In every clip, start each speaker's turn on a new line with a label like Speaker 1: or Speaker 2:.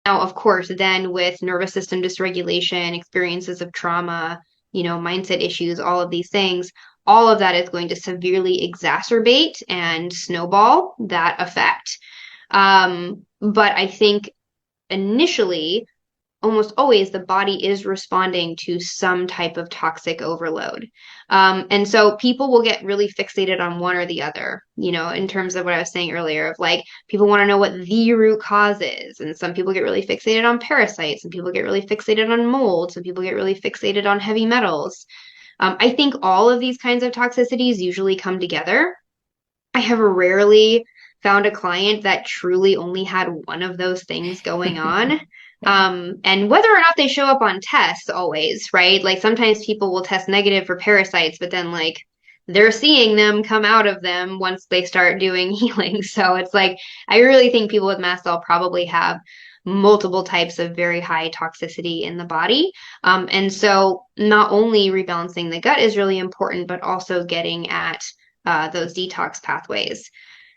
Speaker 1: Now, of course, then with nervous system dysregulation, experiences of trauma, mindset issues, all of these things, all of that is going to severely exacerbate and snowball that effect. But I think initially, almost always the body is responding to some type of toxic overload. And so people will get really fixated on one or the other, in terms of what I was saying earlier of like people want to know what the root cause is. And some people get really fixated on parasites, and people get really fixated on mold, some people get really fixated on heavy metals. I think all of these kinds of toxicities usually come together. I have rarely found a client that truly only had one of those things going on. And whether or not they show up on tests always, right? Like sometimes people will test negative for parasites, but then like they're seeing them come out of them once they start doing healing. So it's like, I really think people with mast cell probably have multiple types of very high toxicity in the body. And so not only rebalancing the gut is really important, but also getting at those detox pathways.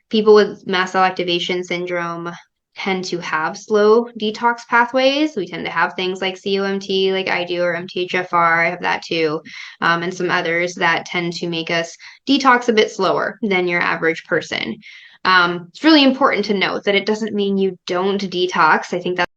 Speaker 1: People with mast cell activation syndrome tend to have slow detox pathways. We tend to have things like COMT, like I do, or MTHFR. I have that too, and some others that tend to make us detox a bit slower than your average person. It's really important to note that it doesn't mean you don't detox. I think that's